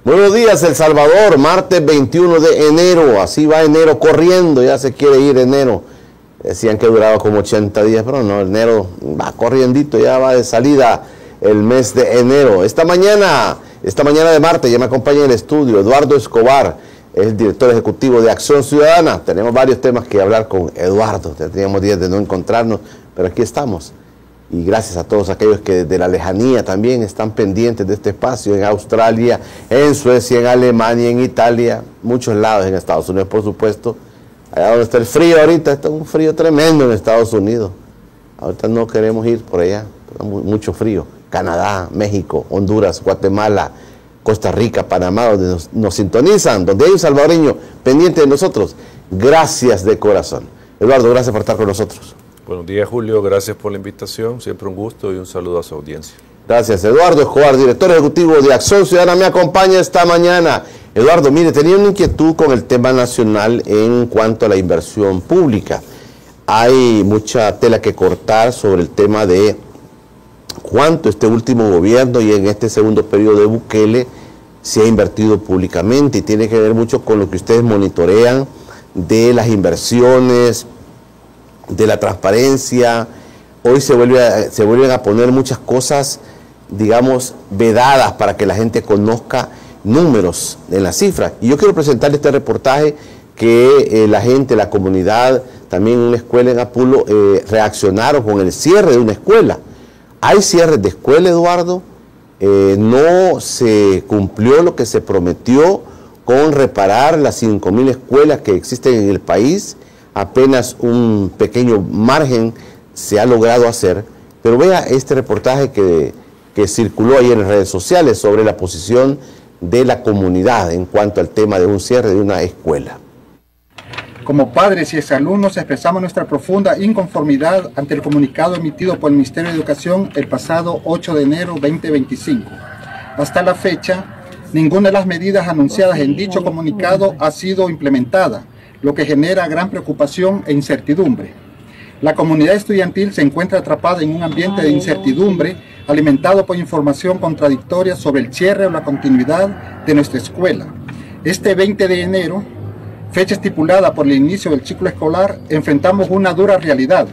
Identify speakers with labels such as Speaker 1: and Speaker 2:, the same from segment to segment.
Speaker 1: Buenos días, El Salvador, martes 21 de enero, así va enero corriendo, ya se quiere ir enero. Decían que duraba como 80 días, pero no, enero va corriendito, ya va de salida el mes de enero. Esta mañana de martes, ya me acompaña en el estudio Eduardo Escobar, es el director ejecutivo de Acción Ciudadana. Tenemos varios temas que hablar con Eduardo, ya teníamos días de no encontrarnos, pero aquí estamos. Y gracias a todos aquellos que desde la lejanía también están pendientes de este espacio, en Australia, en Suecia, en Alemania, en Italia, muchos lados, en Estados Unidos, por supuesto. Allá donde está el frío ahorita, está un frío tremendo en Estados Unidos. Ahorita no queremos ir por allá, mucho frío. Canadá, México, Honduras, Guatemala, Costa Rica, Panamá, donde nos sintonizan, donde hay un salvadoreño pendiente de nosotros. Gracias de corazón. Eduardo, gracias por estar con nosotros.
Speaker 2: Buenos días, Julio, gracias por la invitación, siempre un gusto y un saludo a su audiencia.
Speaker 1: Gracias, Eduardo Escobar, director ejecutivo de Acción Ciudadana, me acompaña esta mañana. Eduardo, mire, tenía una inquietud con el tema nacional en cuanto a la inversión pública. Hay mucha tela que cortar sobre el tema de cuánto este último gobierno y en este segundo periodo de Bukele se ha invertido públicamente, y tiene que ver mucho con lo que ustedes monitorean de las inversiones, de la transparencia. Hoy se vuelven a poner muchas cosas, digamos, vedadas para que la gente conozca números en las cifras. Y yo quiero presentarle este reportaje que la gente, la comunidad, también en una escuela en Apulo, reaccionaron con el cierre de una escuela. Hay cierres de escuela, Eduardo, no se cumplió lo que se prometió con reparar las 5.000 escuelas que existen en el país. Apenas un pequeño margen se ha logrado hacer, pero vea este reportaje que circuló ayer en redes sociales sobre la posición de la comunidad en cuanto al tema de un cierre de una escuela.
Speaker 3: Como padres y exalumnos expresamos nuestra profunda inconformidad ante el comunicado emitido por el Ministerio de Educación el pasado 8 de enero 2025. Hasta la fecha, ninguna de las medidas anunciadas en dicho comunicado ha sido implementada, lo que genera gran preocupación e incertidumbre. La comunidad estudiantil se encuentra atrapada en un ambiente de incertidumbre, alimentado por información contradictoria sobre el cierre o la continuidad de nuestra escuela. Este 20 de enero, fecha estipulada por el inicio del ciclo escolar, enfrentamos una dura realidad.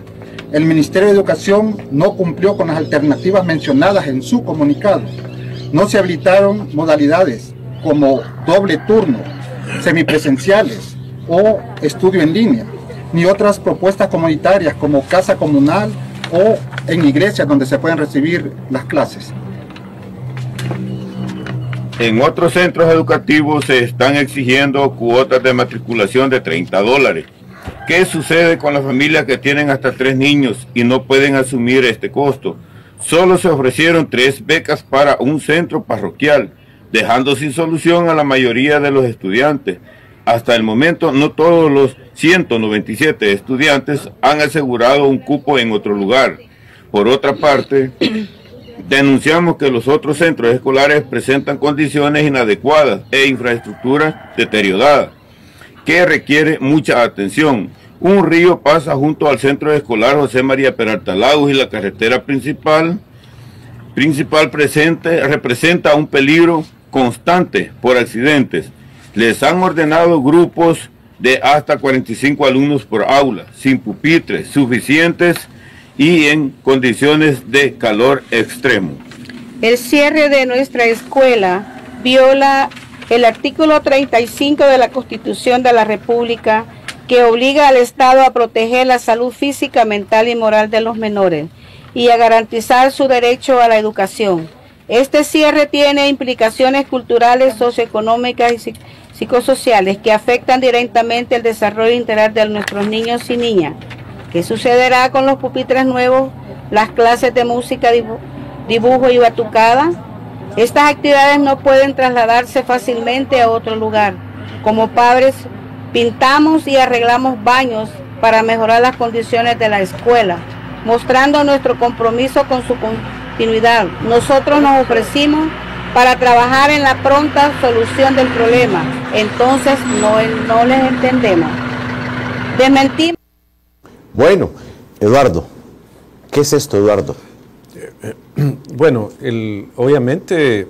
Speaker 3: El Ministerio de Educación no cumplió con las alternativas mencionadas en su comunicado. No se habilitaron modalidades como doble turno, semipresenciales o estudio en línea, ni otras propuestas comunitarias como casa comunal o en iglesias donde se pueden recibir las clases.
Speaker 4: En otros centros educativos se están exigiendo cuotas de matriculación de $30. ¿Qué sucede con las familias que tienen hasta 3 niños y no pueden asumir este costo? Solo se ofrecieron 3 becas para un centro parroquial, dejando sin solución a la mayoría de los estudiantes. Hasta el momento, no todos los 197 estudiantes han asegurado un cupo en otro lugar. Por otra parte, denunciamos que los otros centros escolares presentan condiciones inadecuadas e infraestructura deteriorada, que requiere mucha atención. Un río pasa junto al centro escolar José María Peralta Lagos y la carretera principal representa un peligro constante por accidentes. Les han ordenado grupos de hasta 45 alumnos por aula, sin pupitres suficientes y en condiciones de calor extremo.
Speaker 5: El cierre de nuestra escuela viola el artículo 35 de la Constitución de la República, que obliga al Estado a proteger la salud física, mental y moral de los menores y a garantizar su derecho a la educación. Este cierre tiene implicaciones culturales, socioeconómicas y psicosociales que afectan directamente el desarrollo integral de nuestros niños y niñas. ¿Qué sucederá con los pupitres nuevos, las clases de música, dibujo y batucada? Estas actividades no pueden trasladarse fácilmente a otro lugar. Como padres, pintamos y arreglamos baños para mejorar las condiciones de la escuela, mostrando nuestro compromiso con su continuidad. Nosotros nos ofrecimos para trabajar en la pronta solución del problema. Entonces no les entendemos. Desmentimos.
Speaker 1: Bueno, Eduardo, ¿qué es esto, Eduardo?
Speaker 2: Bueno, obviamente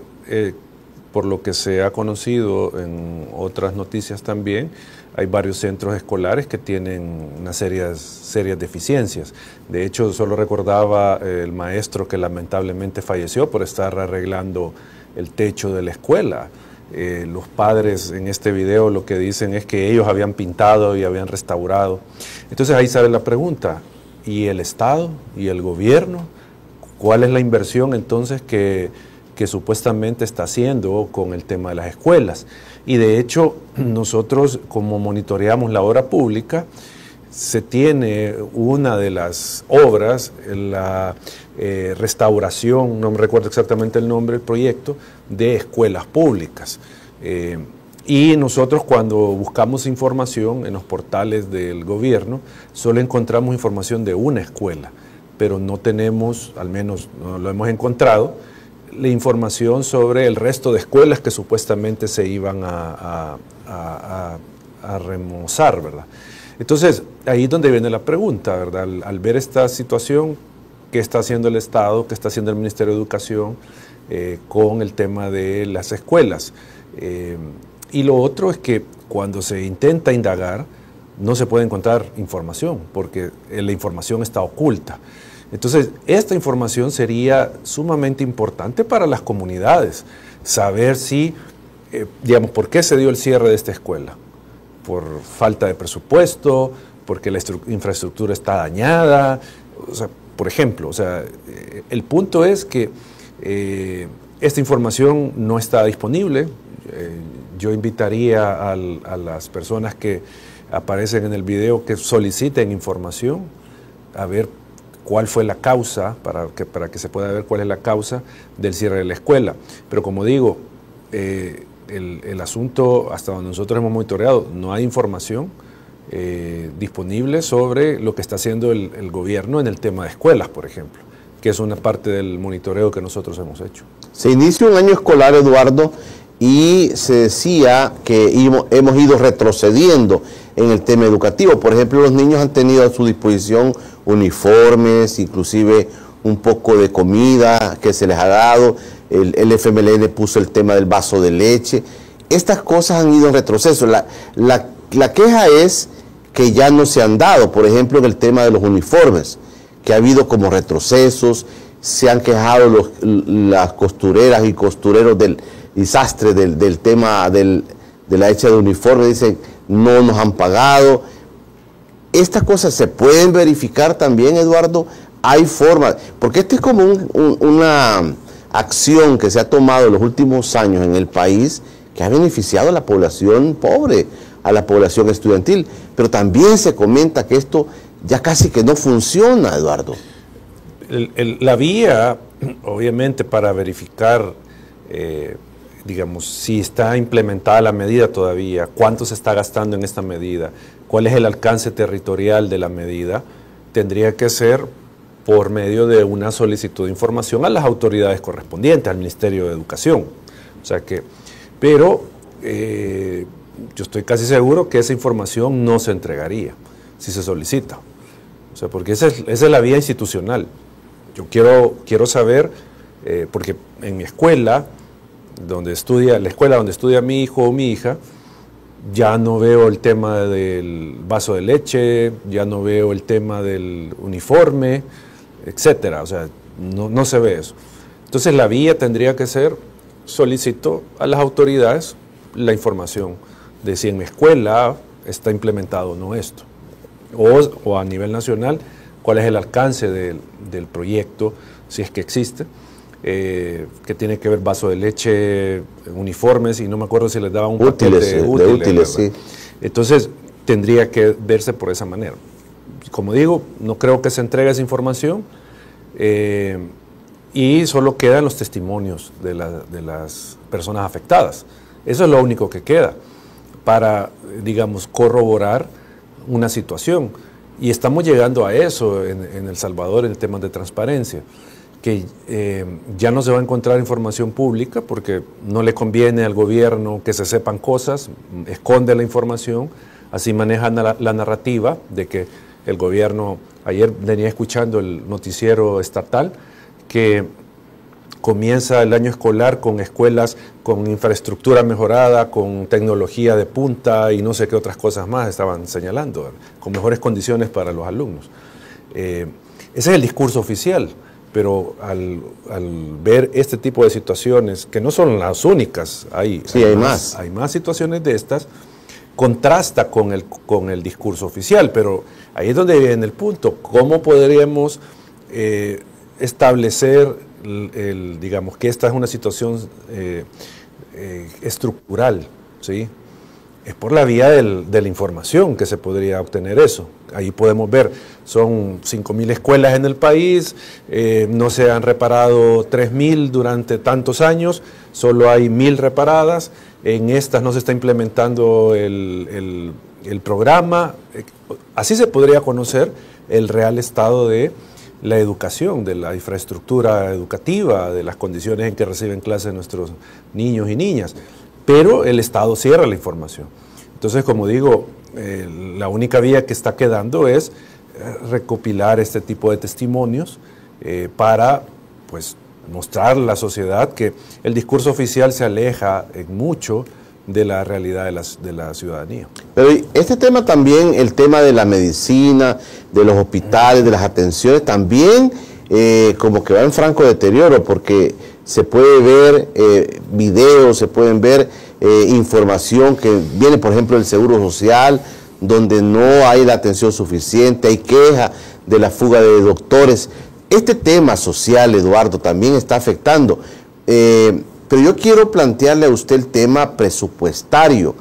Speaker 2: por lo que se ha conocido en otras noticias también, hay varios centros escolares que tienen unas serias deficiencias. De hecho, solo recordaba el maestro que lamentablemente falleció por estar arreglando el techo de la escuela. Los padres en este video lo que dicen es que ellos habían pintado y habían restaurado. Entonces ahí sale la pregunta, ¿y el Estado y el gobierno? ¿Cuál es la inversión entonces que supuestamente está haciendo con el tema de las escuelas? Y de hecho, nosotros como monitoreamos la obra pública, se tiene una de las obras, la restauración, no me recuerdo exactamente el nombre del proyecto, de escuelas públicas. Y nosotros cuando buscamos información en los portales del gobierno, solo encontramos información de una escuela, pero no tenemos, al menos no lo hemos encontrado, la información sobre el resto de escuelas que supuestamente se iban a remozar, ¿verdad? Entonces, ahí es donde viene la pregunta, ¿verdad? Al ver esta situación, ¿qué está haciendo el Estado, qué está haciendo el Ministerio de Educación con el tema de las escuelas? Y lo otro es que cuando se intenta indagar, no se puede encontrar información, porque la información está oculta. Entonces, esta información sería sumamente importante para las comunidades, saber si, digamos, ¿por qué se dio el cierre de esta escuela? ¿Por falta de presupuesto? ¿Porque la infraestructura está dañada? O sea, por ejemplo, o sea, el punto es que esta información no está disponible. Yo invitaría a las personas que aparecen en el video que soliciten información, a ver cuál fue la causa, para que se pueda ver cuál es la causa del cierre de la escuela. Pero como digo, el asunto, hasta donde nosotros hemos monitoreado, no hay información disponible sobre lo que está haciendo el gobierno en el tema de escuelas, por ejemplo, que es una parte del monitoreo que nosotros hemos hecho.
Speaker 1: Se inicia un año escolar, Eduardo, y se decía que hemos ido retrocediendo en el tema educativo. Por ejemplo, los niños han tenido a su disposición uniformes, inclusive un poco de comida que se les ha dado. El FMLN puso el tema del vaso de leche. Estas cosas han ido en retroceso. La queja es que ya no se han dado, por ejemplo, en el tema de los uniformes, que ha habido como retrocesos. Se han quejado las costureras y costureros del desastre del tema de la hecha de uniforme. Dicen, no nos han pagado. Estas cosas se pueden verificar también, Eduardo. Hay formas, porque este es como una acción que se ha tomado en los últimos años en el país, que ha beneficiado a la población pobre, a la población estudiantil, pero también se comenta que esto ya casi que no funciona, Eduardo.
Speaker 2: La vía, obviamente, para verificar, digamos, si está implementada la medida todavía, cuánto se está gastando en esta medida, cuál es el alcance territorial de la medida, tendría que ser por medio de una solicitud de información a las autoridades correspondientes, al Ministerio de Educación. O sea que, pero yo estoy casi seguro que esa información no se entregaría si se solicita. O sea, porque esa es la vía institucional. Yo quiero saber, porque en mi escuela, la escuela donde estudia mi hijo o mi hija, ya no veo el tema del vaso de leche, ya no veo el tema del uniforme, etcétera. O sea, no se ve eso. Entonces la vía tendría que ser, solicito a las autoridades la información de si en mi escuela está implementado o no esto. O a nivel nacional, cuál es el alcance del proyecto, si es que existe, que tiene que ver vaso de leche, uniformes, y no me acuerdo si les daban un paquete de útiles, sí. Entonces, tendría que verse por esa manera. Como digo, no creo que se entregue esa información, y solo quedan los testimonios de las personas afectadas. Eso es lo único que queda para, digamos, corroborar una situación. Y estamos llegando a eso en El Salvador en temas de transparencia, que ya no se va a encontrar información pública porque no le conviene al gobierno que se sepan cosas, esconde la información, así manejan la narrativa de que el gobierno, ayer venía escuchando el noticiero estatal, que comienza el año escolar con escuelas con infraestructura mejorada, con tecnología de punta y no sé qué otras cosas más estaban señalando, con mejores condiciones para los alumnos. Ese es el discurso oficial, pero al ver este tipo de situaciones, que no son las únicas, hay más situaciones de estas, contrasta con el discurso oficial, pero ahí es donde viene el punto. ¿Cómo podríamos establecer, digamos, que esta es una situación estructural, ¿sí? Es por la vía de la información que se podría obtener eso. Ahí podemos ver, son 5.000 escuelas en el país, no se han reparado 3.000 durante tantos años, solo hay 1.000 reparadas, en estas no se está implementando el programa. Así se podría conocer el real estado de la educación, de la infraestructura educativa, de las condiciones en que reciben clases nuestros niños y niñas. Pero el Estado cierra la información. Entonces, como digo, la única vía que está quedando es recopilar este tipo de testimonios para, pues, mostrar a la sociedad que el discurso oficial se aleja en mucho de la realidad de la ciudadanía.
Speaker 1: Pero este tema también, el tema de la medicina, de los hospitales, de las atenciones, también como que va en franco deterioro, porque se puede ver videos, se pueden ver información que viene, por ejemplo, del Seguro Social, donde no hay la atención suficiente, hay queja de la fuga de doctores. Este tema social, Eduardo, también está afectando. Pero yo quiero plantearle a usted el tema presupuestario.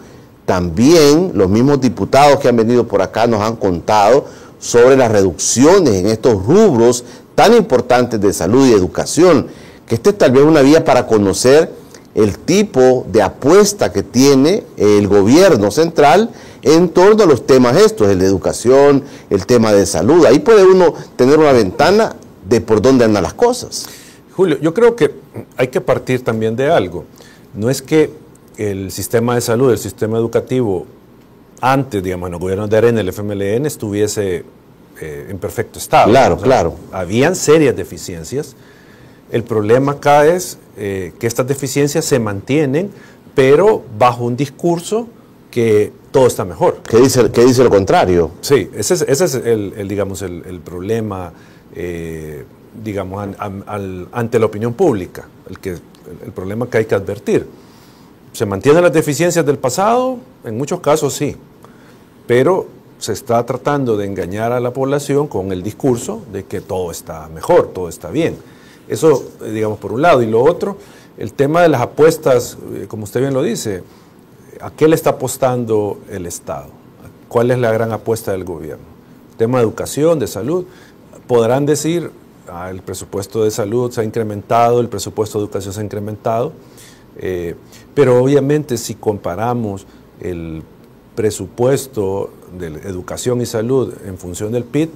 Speaker 1: También los mismos diputados que han venido por acá nos han contado sobre las reducciones en estos rubros tan importantes de salud y educación, que esta es tal vez una vía para conocer el tipo de apuesta que tiene el gobierno central en torno a los temas estos, el de educación, el tema de salud. Ahí puede uno tener una ventana de por dónde andan las cosas.
Speaker 2: Julio, yo creo que hay que partir también de algo. No es que el sistema de salud, el sistema educativo, antes, digamos, en el gobierno de Arena, el FMLN, estuviese en perfecto estado.
Speaker 1: Claro, claro.
Speaker 2: Habían serias deficiencias. El problema acá es que estas deficiencias se mantienen, pero bajo un discurso que todo está mejor.
Speaker 1: ¿Qué dice lo contrario?
Speaker 2: Sí, ese es digamos, el problema, digamos, ante la opinión pública, el problema que hay que advertir. ¿Se mantienen las deficiencias del pasado? En muchos casos sí, pero se está tratando de engañar a la población con el discurso de que todo está mejor, todo está bien. Eso, digamos, por un lado. Y lo otro, el tema de las apuestas, como usted bien lo dice, ¿a qué le está apostando el Estado? ¿Cuál es la gran apuesta del gobierno? El tema de educación, de salud. Podrán decir, el presupuesto de salud se ha incrementado, el presupuesto de educación se ha incrementado, pero obviamente si comparamos el presupuesto de educación y salud en función del PIB,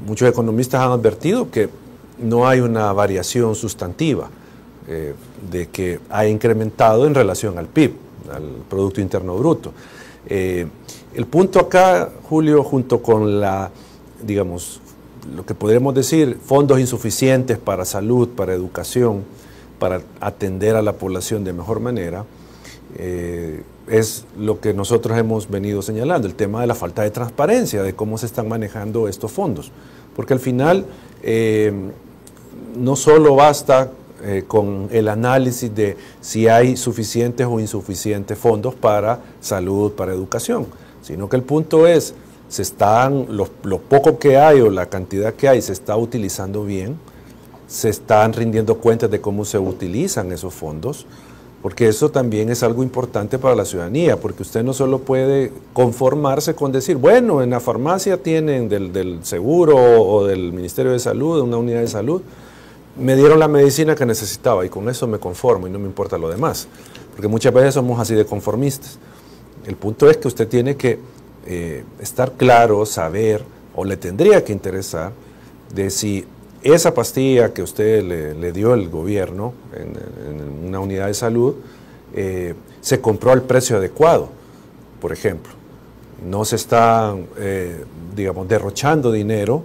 Speaker 2: muchos economistas han advertido que no hay una variación sustantiva de que ha incrementado en relación al PIB, al Producto Interno Bruto. El punto acá, Julio, junto con digamos, lo que podríamos decir, fondos insuficientes para salud, para educación, para atender a la población de mejor manera, es lo que nosotros hemos venido señalando, el tema de la falta de transparencia, de cómo se están manejando estos fondos. Porque al final no solo basta con el análisis de si hay suficientes o insuficientes fondos para salud, para educación, sino que el punto es, lo poco que hay o la cantidad que hay se está utilizando bien, se están rindiendo cuentas de cómo se utilizan esos fondos, porque eso también es algo importante para la ciudadanía, porque usted no solo puede conformarse con decir, bueno, en la farmacia tienen del seguro o del Ministerio de Salud, de una unidad de salud, me dieron la medicina que necesitaba y con eso me conformo y no me importa lo demás, porque muchas veces somos así de conformistas. El punto es que usted tiene que estar claro, saber, o le tendría que interesar, de si esa pastilla que usted le dio el gobierno en una unidad de salud se compró al precio adecuado, por ejemplo. No se está, digamos, derrochando dinero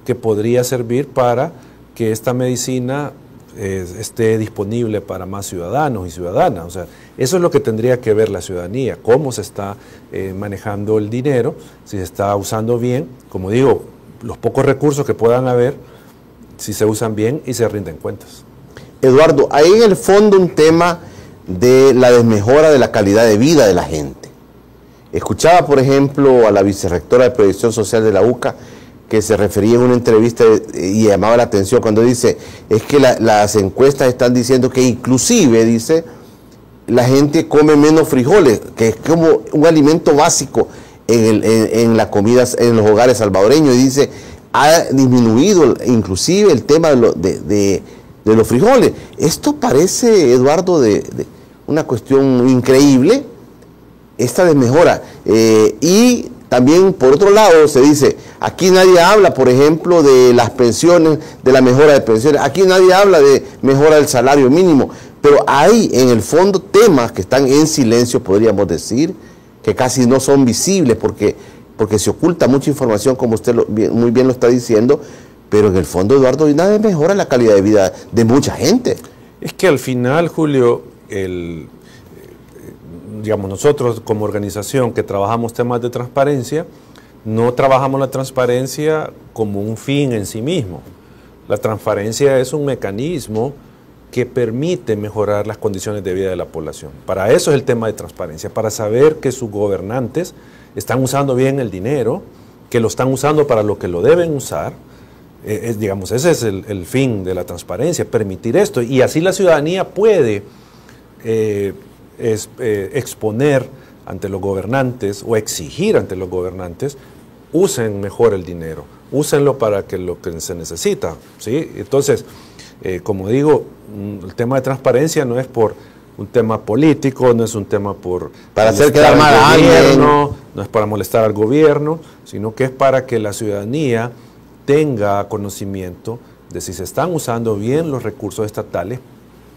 Speaker 2: que podría servir para que esta medicina esté disponible para más ciudadanos y ciudadanas. O sea, eso es lo que tendría que ver la ciudadanía, cómo se está manejando el dinero, si se está usando bien, como digo, los pocos recursos que puedan haber, si se usan bien y se rinden cuentas.
Speaker 1: Eduardo, hay en el fondo un tema de la desmejora de la calidad de vida de la gente. Escuchaba, por ejemplo, a la vicerrectora de Previsión Social de la UCA, que se refería en una entrevista y llamaba la atención cuando dice, es que las encuestas están diciendo que inclusive, dice, la gente come menos frijoles, que es como un alimento básico en la comida en los hogares salvadoreños, y dice, ha disminuido inclusive el tema de los frijoles. Esto parece, Eduardo, de una cuestión increíble, esta desmejora. Y también, por otro lado, se dice, aquí nadie habla, por ejemplo, de las pensiones, de la mejora de pensiones, aquí nadie habla de mejora del salario mínimo, pero hay en el fondo temas que están en silencio, podríamos decir, que casi no son visibles porque se oculta mucha información, como usted muy bien lo está diciendo, pero en el fondo, Eduardo, nada mejora la calidad de vida de mucha gente.
Speaker 2: Es que al final, Julio, digamos, nosotros como organización que trabajamos temas de transparencia, no trabajamos la transparencia como un fin en sí mismo. La transparencia es un mecanismo que permite mejorar las condiciones de vida de la población. Para eso es el tema de transparencia, para saber que sus gobernantes están usando bien el dinero, que lo están usando para lo que lo deben usar. Digamos, ese es el fin de la transparencia, permitir esto. Y así la ciudadanía puede exponer ante los gobernantes o exigir ante los gobernantes, usen mejor el dinero, úsenlo para que lo que se necesita, ¿sí? Entonces, como digo, el tema de transparencia no es por un tema político, no es un tema
Speaker 1: para hacer quedar mal a alguien,
Speaker 2: no es para molestar al gobierno, sino que es para que la ciudadanía tenga conocimiento de si se están usando bien los recursos estatales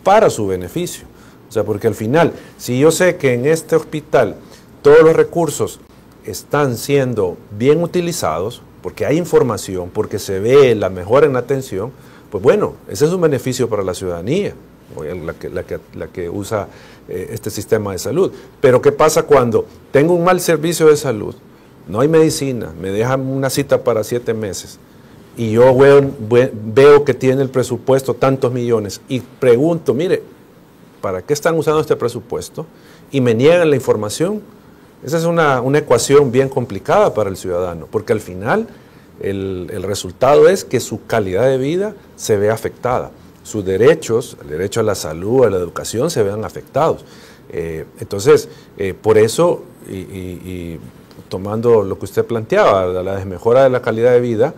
Speaker 2: para su beneficio. O sea, porque al final, si yo sé que en este hospital todos los recursos están siendo bien utilizados, porque hay información, porque se ve la mejora en la atención, pues bueno, ese es un beneficio para la ciudadanía, la que usa este sistema de salud. Pero ¿qué pasa cuando tengo un mal servicio de salud, no hay medicina, me dejan una cita para 7 meses, y yo veo que tiene el presupuesto tantos millones, y pregunto, mire, ¿para qué están usando este presupuesto? Y me niegan la información. Esa es una ecuación bien complicada para el ciudadano, porque al final el resultado es que su calidad de vida se ve afectada. Sus derechos, el derecho a la salud, a la educación, se vean afectados. Entonces, por eso, y tomando lo que usted planteaba, la desmejora de la calidad de vida,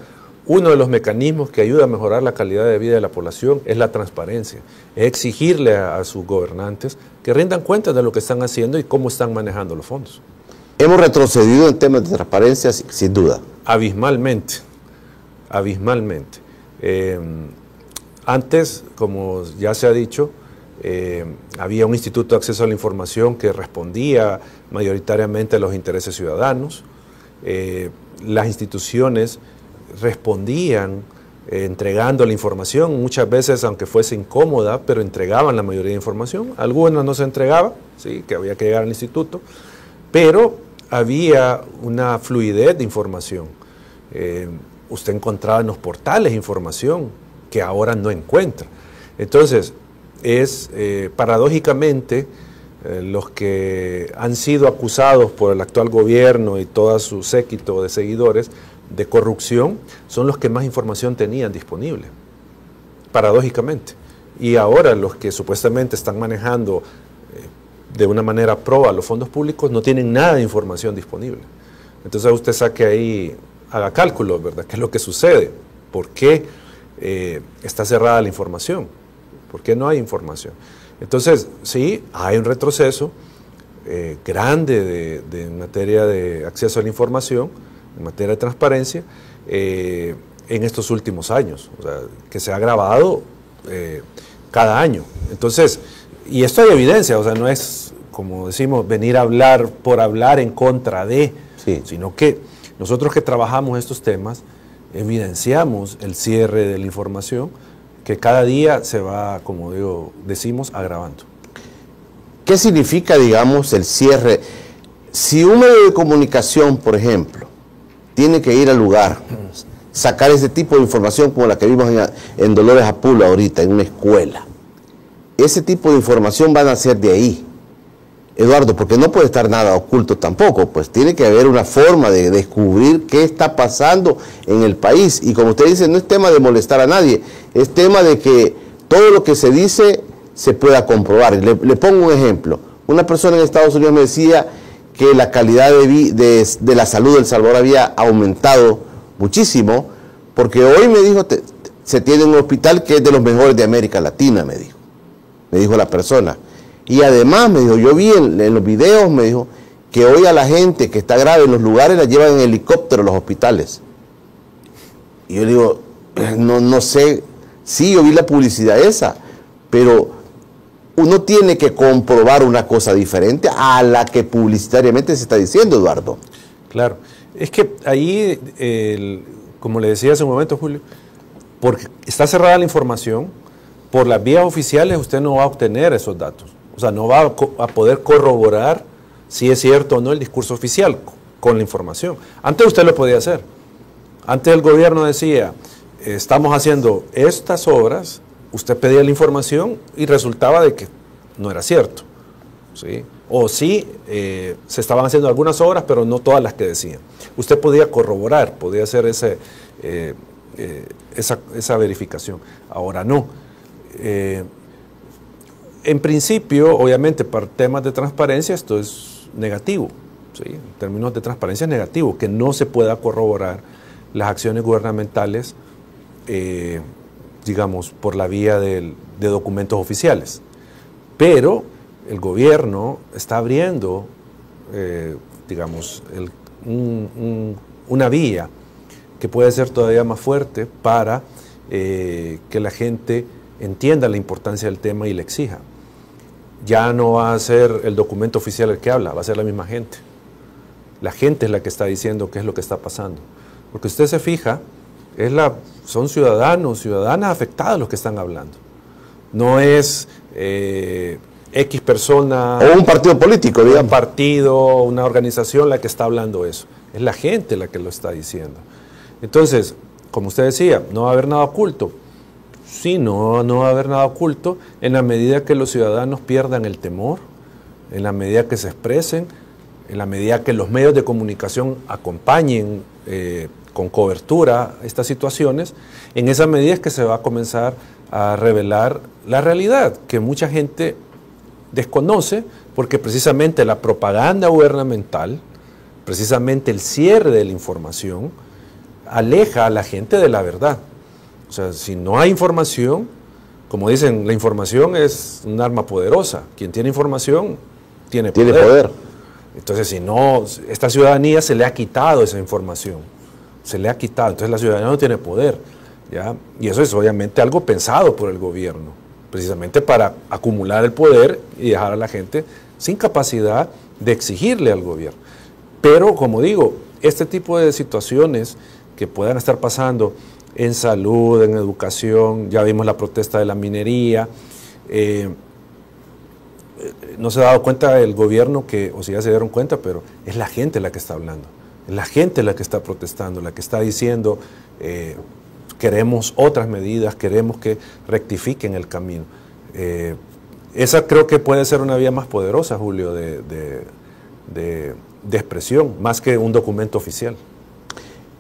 Speaker 2: uno de los mecanismos que ayuda a mejorar la calidad de vida de la población es la transparencia, es exigirle a sus gobernantes que rindan cuentas de lo que están haciendo y cómo están manejando los fondos.
Speaker 1: Hemos retrocedido en temas de transparencia, sin duda.
Speaker 2: Abismalmente, abismalmente. Antes, como ya se ha dicho, había un Instituto de Acceso a la Información que respondía mayoritariamente a los intereses ciudadanos. Las instituciones respondían entregando la información, muchas veces aunque fuese incómoda, pero entregaban la mayoría de información. Algunas no se entregaba, ¿sí? Que había que llegar al instituto, pero había una fluidez de información. Usted encontraba en los portales información que ahora no encuentra. Entonces, es paradójicamente los que han sido acusados por el actual gobierno y todo su séquito de seguidores de corrupción son los que más información tenían disponible, paradójicamente. Y ahora los que supuestamente están manejando de una manera proba los fondos públicos no tienen nada de información disponible. Entonces usted saque ahí, haga cálculos, ¿verdad? ¿Qué es lo que sucede? ¿Por qué está cerrada la información? ¿Por qué no hay información? Entonces, sí, hay un retroceso grande en materia de acceso a la información, en materia de transparencia, en estos últimos años, o sea, que se ha agravado cada año. Entonces, y esto hay evidencia, o sea, no es, como decimos, venir a hablar por hablar en contra de, sí, sino que nosotros que trabajamos estos temas, evidenciamos el cierre de la información que cada día se va, como decimos, agravando.
Speaker 1: ¿Qué significa, digamos, el cierre? Si un medio de comunicación, por ejemplo, tiene que ir al lugar, sacar ese tipo de información como la que vimos en Dolores Apolo ahorita, en una escuela, ese tipo de información van a ser de ahí, Eduardo, porque no puede estar nada oculto tampoco, pues tiene que haber una forma de descubrir qué está pasando en el país. Y como usted dice, no es tema de molestar a nadie, es tema de que todo lo que se dice se pueda comprobar. Le pongo un ejemplo. Una persona en Estados Unidos me decía que la calidad de la salud de El Salvador había aumentado muchísimo, porque hoy me dijo, se tiene un hospital que es de los mejores de América Latina, me dijo la persona. Y además, me dijo, yo vi en los videos, me dijo, que hoy a la gente que está grave en los lugares la llevan en helicóptero a los hospitales. Y yo le digo, no sé, sí, yo vi la publicidad esa, pero uno tiene que comprobar una cosa diferente a la que publicitariamente se está diciendo, Eduardo.
Speaker 2: Claro, es que ahí, como le decía hace un momento, Julio, porque está cerrada la información, por las vías oficiales usted no va a obtener esos datos. O sea, no va a poder corroborar si es cierto o no el discurso oficial con la información. Antes usted lo podía hacer. Antes el gobierno decía, estamos haciendo estas obras, usted pedía la información y resultaba de que no era cierto, ¿sí? O sí, se estaban haciendo algunas obras, pero no todas las que decían. Usted podía corroborar, podía hacer esa verificación. Ahora no. En principio, obviamente, para temas de transparencia, esto es negativo, ¿sí? En términos de transparencia es negativo, que no se pueda corroborar las acciones gubernamentales, digamos, por la vía de documentos oficiales. Pero el gobierno está abriendo, digamos, una vía que puede ser todavía más fuerte para que la gente entienda la importancia del tema y le exija. Ya no va a ser el documento oficial el que habla, va a ser la misma gente. La gente es la que está diciendo qué es lo que está pasando. Porque usted se fija, son ciudadanos, ciudadanas afectadas los que están hablando. No es X persona...
Speaker 1: O un partido político, digamos.
Speaker 2: Un partido, una organización la que está hablando eso. Es la gente la que lo está diciendo. Entonces, como usted decía, no va a haber nada oculto. Sí, no va a haber nada oculto en la medida que los ciudadanos pierdan el temor, en la medida que se expresen, en la medida que los medios de comunicación acompañen con cobertura estas situaciones, en esa medida es que se va a comenzar a revelar la realidad, que mucha gente desconoce, porque precisamente la propaganda gubernamental, precisamente el cierre de la información, aleja a la gente de la verdad. O sea, si no hay información, como dicen, la información es un arma poderosa. Quien tiene información tiene poder. Entonces, si no, esta ciudadanía se le ha quitado esa información. Se le ha quitado. Entonces, la ciudadanía no tiene poder, ¿ya? Y eso es obviamente algo pensado por el gobierno, precisamente para acumular el poder y dejar a la gente sin capacidad de exigirle al gobierno. Pero, como digo, este tipo de situaciones que puedan estar pasando en salud, en educación, ya vimos la protesta de la minería, no se ha dado cuenta el gobierno o si ya se dieron cuenta, pero es la gente la que está hablando, es la gente la que está protestando, la que está diciendo, queremos otras medidas, queremos que rectifiquen el camino. Esa creo que puede ser una vía más poderosa, Julio, de expresión, más que un documento oficial.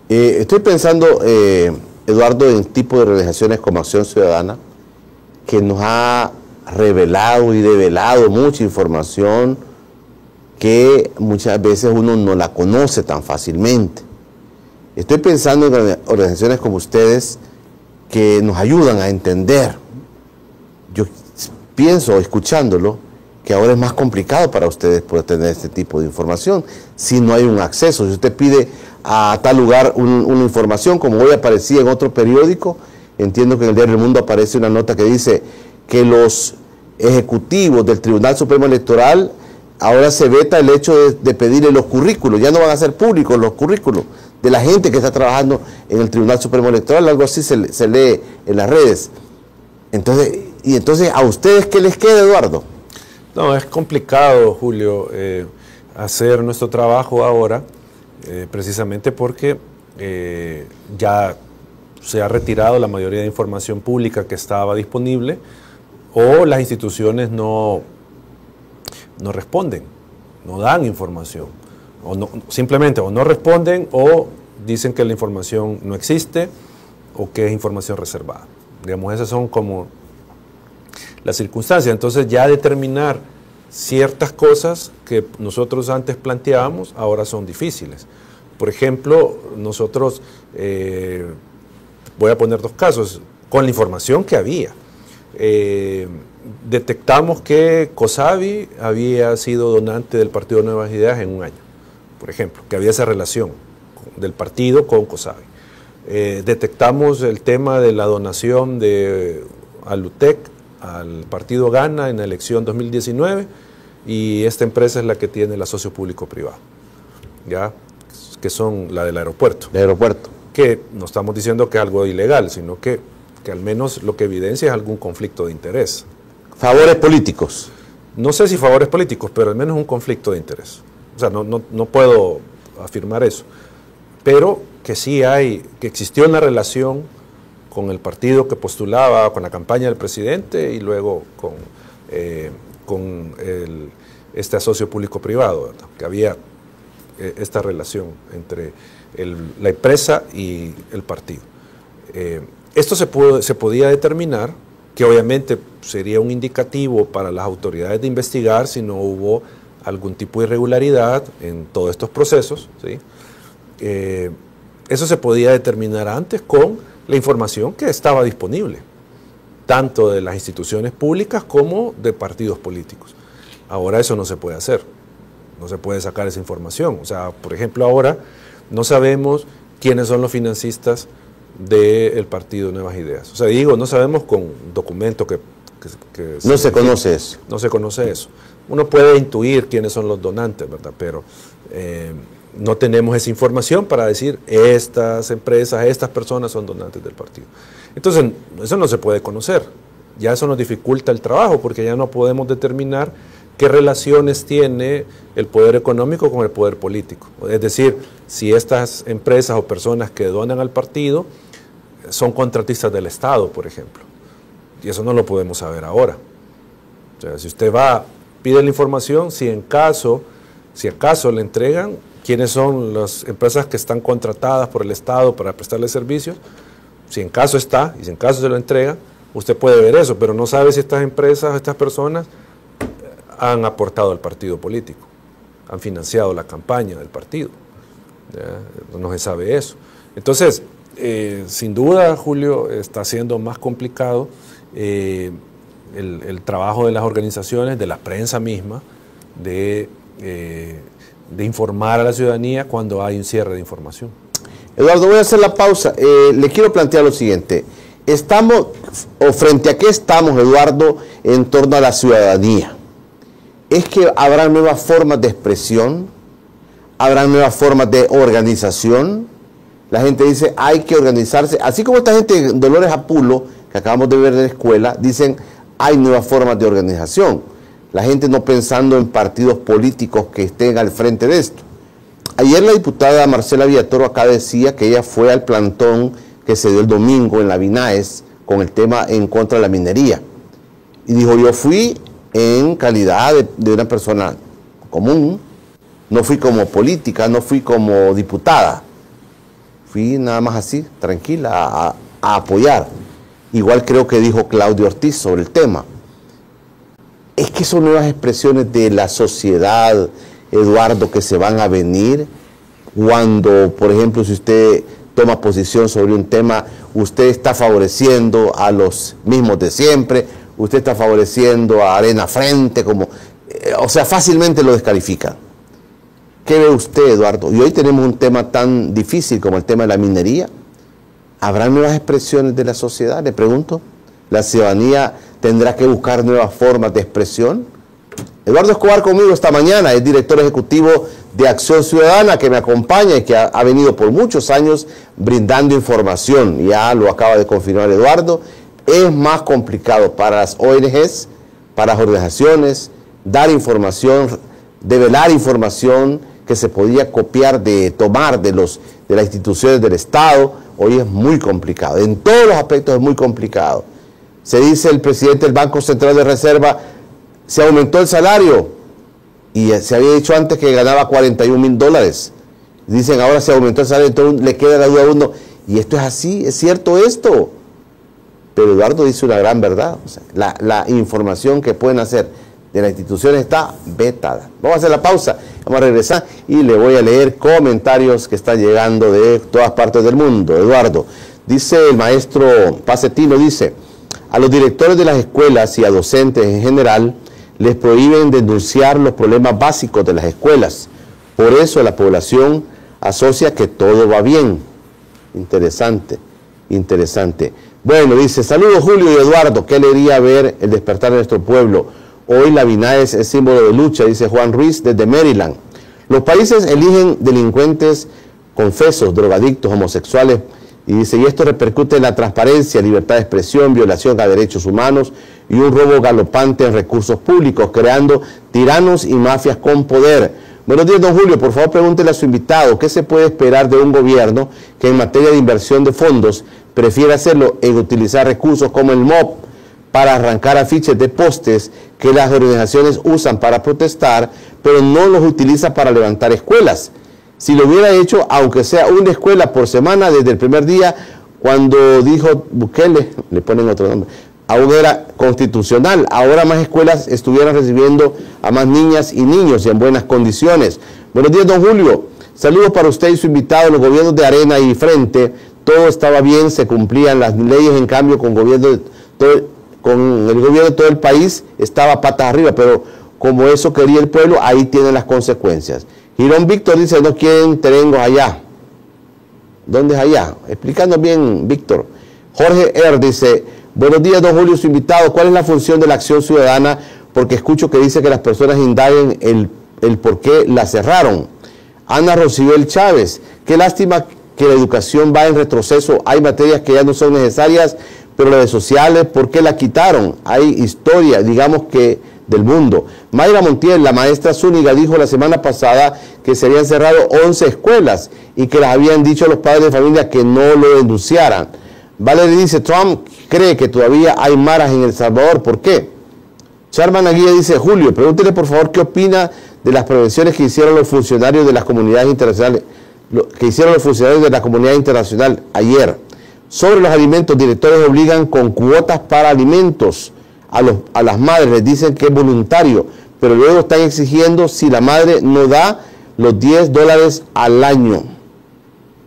Speaker 1: Estoy pensando, Eduardo, en tipo de organizaciones como Acción Ciudadana, que nos ha revelado y develado mucha información que muchas veces uno no la conoce tan fácilmente. Estoy pensando en organizaciones como ustedes que nos ayudan a entender. Yo pienso, escuchándolo, que ahora es más complicado para ustedes poder tener este tipo de información si no hay un acceso. Si usted pide a tal lugar una información, como hoy aparecía en otro periódico, entiendo que en el Diario del Mundo aparece una nota que dice que los ejecutivos del Tribunal Supremo Electoral ahora se veta el hecho de pedirle los currículos, ya no van a ser públicos los currículos de la gente que está trabajando en el Tribunal Supremo Electoral, algo así se lee en las redes. Entonces, ¿a ustedes qué les queda, Eduardo?
Speaker 2: No, es complicado, Julio, hacer nuestro trabajo ahora, precisamente porque ya se ha retirado la mayoría de información pública que estaba disponible, o las instituciones no responden, no dan información, o no, simplemente o no responden o dicen que la información no existe o que es información reservada. Digamos, esas son como las circunstancias. Entonces ya determinar ciertas cosas que nosotros antes planteábamos ahora son difíciles. Por ejemplo, nosotros, voy a poner dos casos, con la información que había. Detectamos que COSAVI había sido donante del Partido Nuevas Ideas en un año, por ejemplo, que había esa relación del partido con COSAVI. Detectamos el tema de la donación de Alutec al partido Gana en la elección 2019, y esta empresa es la que tiene el asocio público-privado, ¿ya? Que son la del aeropuerto.
Speaker 1: El aeropuerto.
Speaker 2: Que no estamos diciendo que es algo ilegal, sino que al menos lo que evidencia es algún conflicto de interés.
Speaker 1: ¿Favores políticos?
Speaker 2: No sé si favores políticos, pero al menos un conflicto de interés. O sea, no puedo afirmar eso. Pero que sí que existió una relación con el partido que postulaba, con la campaña del presidente, y luego con este asocio público-privado, ¿verdad? Que había esta relación entre la empresa y el partido. Esto se podía determinar, que obviamente sería un indicativo para las autoridades de investigar si no hubo algún tipo de irregularidad en todos estos procesos, ¿sí? Eso se podía determinar antes con la información que estaba disponible, tanto de las instituciones públicas como de partidos políticos. Ahora eso no se puede hacer, no se puede sacar esa información. O sea, por ejemplo, ahora no sabemos quiénes son los financistas del partido Nuevas Ideas. O sea, no sabemos con un documento que
Speaker 1: no se conoce eso.
Speaker 2: No se conoce eso. Uno puede intuir quiénes son los donantes, ¿verdad? Pero no tenemos esa información para decir estas empresas, estas personas son donantes del partido. Entonces, eso no se puede conocer. Ya eso nos dificulta el trabajo, porque ya no podemos determinar qué relaciones tiene el poder económico con el poder político. Es decir, si estas empresas o personas que donan al partido son contratistas del Estado, por ejemplo. Y eso no lo podemos saber ahora. O sea, si usted pide la información, si acaso le entregan quiénes son las empresas que están contratadas por el Estado para prestarle servicios, si en caso está, y si en caso se lo entrega, usted puede ver eso, pero no sabe si estas empresas, estas personas han aportado al partido político, han financiado la campaña del partido. ¿Ya? No se sabe eso. Entonces, sin duda, Julio, está siendo más complicado el trabajo de las organizaciones, de la prensa misma, de informar a la ciudadanía cuando hay un cierre de información.
Speaker 1: Eduardo, voy a hacer la pausa. Le quiero plantear lo siguiente. ¿Frente a qué estamos, Eduardo, en torno a la ciudadanía? ¿Es que habrá nuevas formas de expresión? ¿Habrá nuevas formas de organización? La gente dice, hay que organizarse. Así como esta gente, Dolores Apulo, que acabamos de ver en la escuela, dicen, hay nuevas formas de organización. La gente no pensando en partidos políticos que estén al frente de esto. Ayer la diputada Marcela Villatoro acá decía que ella fue al plantón que se dio el domingo en la Binaes con el tema en contra de la minería. Y dijo, yo fui en calidad de una persona común, no fui como política, no fui como diputada. Fui nada más así, tranquila, a apoyar. Igual creo que dijo Claudio Ortiz sobre el tema. Es que son nuevas expresiones de la sociedad, Eduardo, que se van a venir cuando, por ejemplo, si usted toma posición sobre un tema, usted está favoreciendo a los mismos de siempre, usted está favoreciendo a Arena Frente, o sea, fácilmente lo descalifican. ¿Qué ve usted, Eduardo? Y hoy tenemos un tema tan difícil como el tema de la minería. ¿Habrá nuevas expresiones de la sociedad? Le pregunto. ¿La ciudadanía tendrá que buscar nuevas formas de expresión? Eduardo Escobar conmigo esta mañana, es director ejecutivo de Acción Ciudadana, que me acompaña y que ha venido por muchos años brindando información. Ya lo acaba de confirmar Eduardo. es más complicado para las ONGs, para las organizaciones, dar información, develar información que se podía copiar, tomar de las instituciones del Estado. Hoy es muy complicado, en todos los aspectos es muy complicado. Se dice el presidente del Banco Central de Reserva, se aumentó el salario, y se había dicho antes que ganaba $41,000. Dicen ahora se aumentó el salario, entonces le queda la duda a uno, y esto es así, es cierto esto. Pero Eduardo dice una gran verdad, o sea, la información que pueden hacer de las instituciones está vetada. Vamos a hacer la pausa, vamos a regresar y le voy a leer comentarios que están llegando de todas partes del mundo. Eduardo, dice el maestro Pacetino, dice, a los directores de las escuelas y a docentes en general les prohíben denunciar los problemas básicos de las escuelas. Por eso la población asocia que todo va bien. Interesante, interesante. Bueno, dice, saludos Julio y Eduardo, qué alegría ver el despertar de nuestro pueblo. Hoy la Binaes es símbolo de lucha, dice Juan Ruiz desde Maryland. Los países eligen delincuentes confesos, drogadictos, homosexuales, y dice, y esto repercute en la transparencia, libertad de expresión, violación a derechos humanos y un robo galopante en recursos públicos, creando tiranos y mafias con poder. Buenos días, don Julio. Por favor, pregúntele a su invitado, ¿qué se puede esperar de un gobierno que en materia de inversión de fondos prefiere hacerlo en utilizar recursos como el MOP para arrancar afiches de postes que las organizaciones usan para protestar, pero no los utiliza para levantar escuelas? Si lo hubiera hecho, aunque sea una escuela por semana desde el primer día, cuando dijo Bukele, le ponen otro nombre, aún era constitucional. Ahora más escuelas estuvieran recibiendo a más niñas y niños y en buenas condiciones. Buenos días, don Julio. Saludos para usted y su invitado. En los gobiernos de Arena y Frente todo estaba bien, se cumplían las leyes, en cambio con el gobierno de todo el país estaba patas arriba, pero como eso quería el pueblo, ahí tienen las consecuencias. Girón Víctor dice, no quieren terengos allá. ¿Dónde es allá? Explicando bien, Víctor. Jorge R. dice, buenos días, don Julio, su invitado. ¿Cuál es la función de la acción ciudadana? Porque escucho que dice que las personas indaguen el por qué la cerraron. Ana Rocibel Chávez, qué lástima que la educación va en retroceso. Hay materias que ya no son necesarias, pero las de sociales, ¿por qué la quitaron? Hay historia, digamos que del mundo. Mayra Montiel, la maestra Zúñiga, dijo la semana pasada que se habían cerrado 11 escuelas y que les habían dicho a los padres de familia que no lo denunciaran. Valerie dice, Trump cree que todavía hay maras en El Salvador, ¿por qué? Charman Aguilla dice, Julio, pregúntele por favor qué opina de las prevenciones que hicieron los funcionarios de las comunidades internacionales, ayer. Sobre los alimentos, directores obligan con cuotas para alimentos a las madres, les dicen que es voluntario, pero luego están exigiendo si la madre no da los $10 al año.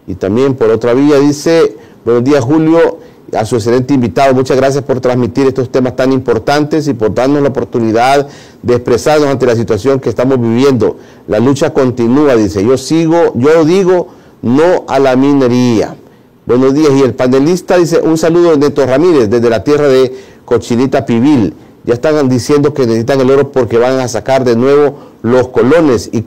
Speaker 1: Y también por otra vía dice, buenos días Julio, a su excelente invitado, muchas gracias por transmitir estos temas tan importantes y por darnos la oportunidad de expresarnos ante la situación que estamos viviendo. La lucha continúa, dice, yo digo no a la minería. Buenos días, y el panelista dice, un saludo de Neto Ramírez, desde la tierra de Cochinita Pibil. Ya están diciendo que necesitan el oro porque van a sacar de nuevo los colones y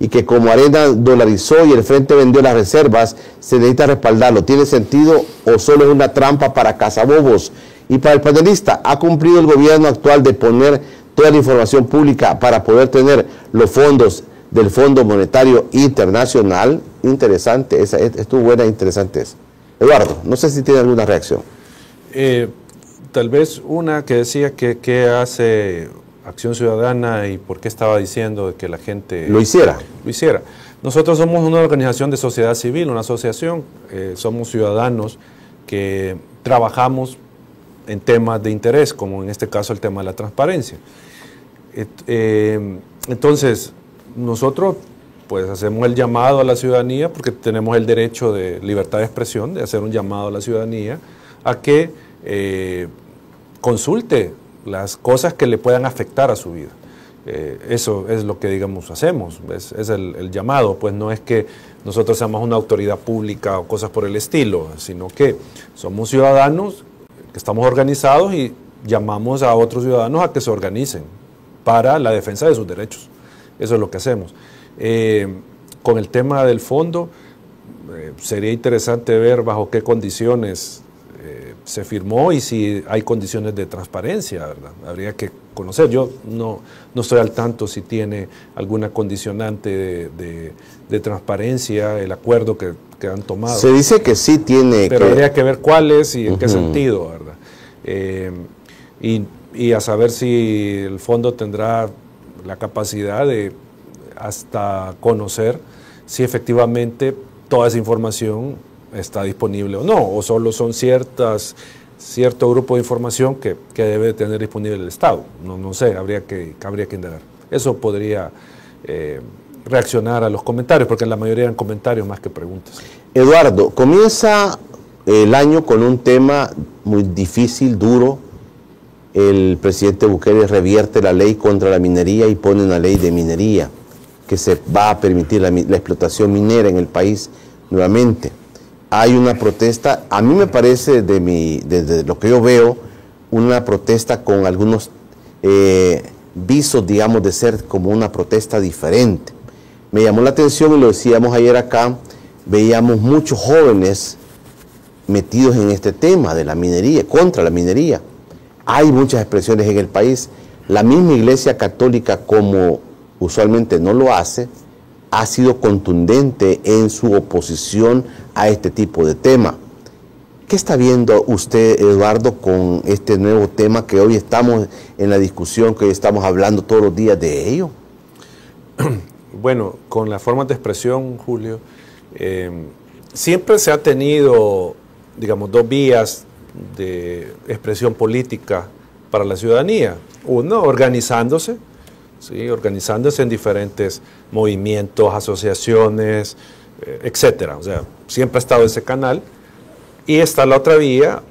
Speaker 1: que como Arena dolarizó y el Frente vendió las reservas, se necesita respaldarlo. ¿Tiene sentido o solo es una trampa para cazabobos? Y para el panelista, ¿ha cumplido el gobierno actual de poner toda la información pública para poder tener los fondos del Fondo Monetario Internacional? Interesante, estuvo buena, interesante eso. Eduardo, no sé si tiene alguna reacción.
Speaker 2: Tal vez una que decía que hace Acción Ciudadana y por qué estaba diciendo que la gente
Speaker 1: lo hiciera.
Speaker 2: Nosotros somos una organización de sociedad civil, una asociación, somos ciudadanos que trabajamos en temas de interés, como en este caso el tema de la transparencia. Entonces, nosotros pues hacemos el llamado a la ciudadanía porque tenemos el derecho de libertad de expresión, de hacer un llamado a la ciudadanía a que consulte las cosas que le puedan afectar a su vida. Eso es lo que, digamos, hacemos, es el llamado, pues no es que nosotros seamos una autoridad pública o cosas por el estilo, sino que somos ciudadanos que estamos organizados y llamamos a otros ciudadanos a que se organicen para la defensa de sus derechos. Eso es lo que hacemos. Con el tema del fondo, sería interesante ver bajo qué condiciones se firmó y si hay condiciones de transparencia, ¿verdad? Habría que conocer. Yo no estoy al tanto si tiene alguna condicionante de transparencia el acuerdo que han tomado.
Speaker 1: Se dice que sí tiene.
Speaker 2: Pero habría que ver cuáles y en qué sentido, ¿verdad? Y a saber si el fondo tendrá la capacidad de hasta conocer si efectivamente toda esa información está disponible o no, o solo son cierto grupo de información que debe tener disponible el Estado. No sé, habría que indagar. Eso podría reaccionar a los comentarios, porque la mayoría eran comentarios más que preguntas.
Speaker 1: Eduardo, comienza el año con un tema muy difícil, duro. El presidente Bukele revierte la ley contra la minería y pone una ley de minería que se va a permitir la explotación minera en el país nuevamente. Hay una protesta, a mí me parece, desde lo que yo veo, una protesta con algunos visos, digamos, de ser como una protesta diferente. Me llamó la atención, y lo decíamos ayer acá, veíamos muchos jóvenes metidos en este tema de la minería, contra la minería. Hay muchas expresiones en el país. La misma Iglesia Católica, como usualmente no lo hace, ha sido contundente en su oposición a este tipo de tema. ¿Qué está viendo usted, Eduardo, con este nuevo tema que hoy estamos en la discusión, que hoy estamos hablando todos los días de ello?
Speaker 2: Bueno, con las formas de expresión, Julio, siempre se ha tenido, digamos, dos vías de expresión política para la ciudadanía. Uno, organizándose, ¿sí? Organizándose en diferentes movimientos, asociaciones, etcétera. O sea, siempre ha estado ese canal. Y está la otra vía,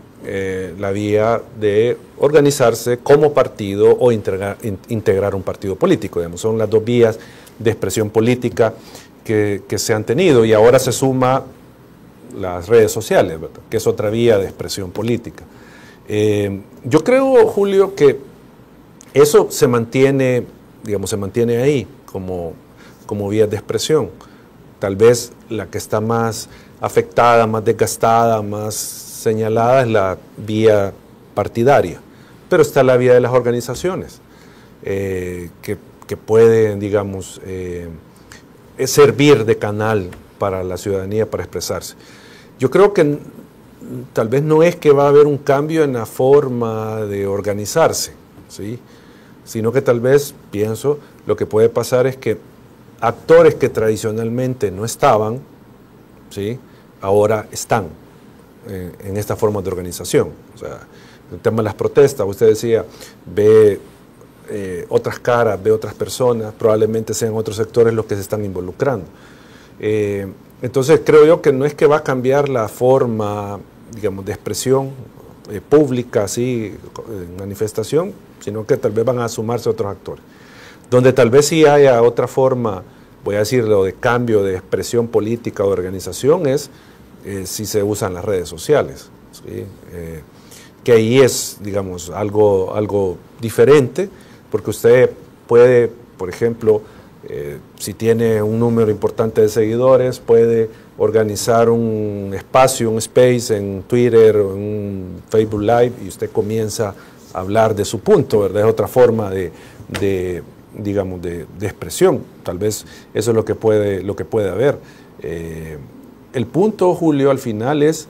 Speaker 2: la vía de organizarse como partido o integrar un partido político. Digamos. Son las dos vías de expresión política que se han tenido, y ahora se suma las redes sociales, ¿verdad? Que es otra vía de expresión política. Yo creo, Julio, que eso se mantiene, digamos, se mantiene ahí como vía de expresión. Tal vez la que está más afectada, más desgastada, más señalada es la vía partidaria, pero está la vía de las organizaciones que pueden, digamos, servir de canal para la ciudadanía para expresarse. Yo creo que tal vez no es que va a haber un cambio en la forma de organizarse, ¿sí? Sino que tal vez, pienso, lo que puede pasar es que actores que tradicionalmente no estaban, ¿sí? Ahora están en esta forma de organización. O sea, el tema de las protestas, usted decía, ve otras caras, ve otras personas, probablemente sean otros sectores los que se están involucrando. Entonces creo yo que no es que va a cambiar la forma, digamos, de expresión pública, así, en manifestación, sino que tal vez van a sumarse otros actores. Donde tal vez sí haya otra forma, voy a decirlo, de cambio de expresión política o de organización es si se usan las redes sociales, ¿sí? Que ahí es, digamos, algo diferente, porque usted puede, por ejemplo, si tiene un número importante de seguidores, puede organizar un espacio, un space en Twitter o en un Facebook Live, y usted comienza a hablar de su punto, ¿verdad? Es otra forma digamos, de expresión. Tal vez eso es lo que puede haber. El punto, Julio, al final es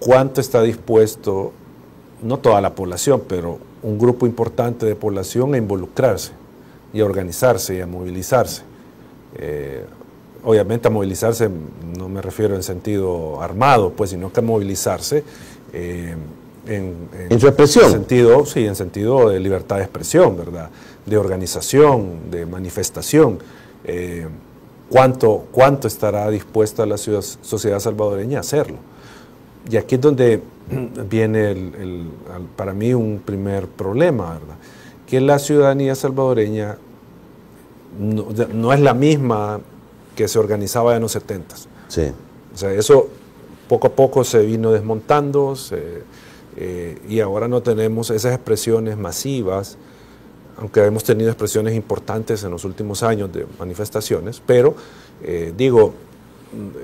Speaker 2: cuánto está dispuesto, no toda la población, pero un grupo importante de población a involucrarse y a organizarse y a movilizarse. Obviamente a movilizarse no me refiero en sentido armado, pues, sino que a movilizarse
Speaker 1: en su expresión.
Speaker 2: En sentido de libertad de expresión, ¿verdad? De organización, de manifestación. ¿Cuánto estará dispuesta la sociedad salvadoreña a hacerlo? Y aquí es donde viene para mí un primer problema, ¿verdad? Que la ciudadanía salvadoreña no es la misma que se organizaba en los 70s.
Speaker 1: Sí.
Speaker 2: O sea, eso poco a poco se vino desmontando y ahora no tenemos esas expresiones masivas, aunque hemos tenido expresiones importantes en los últimos años de manifestaciones, pero digo,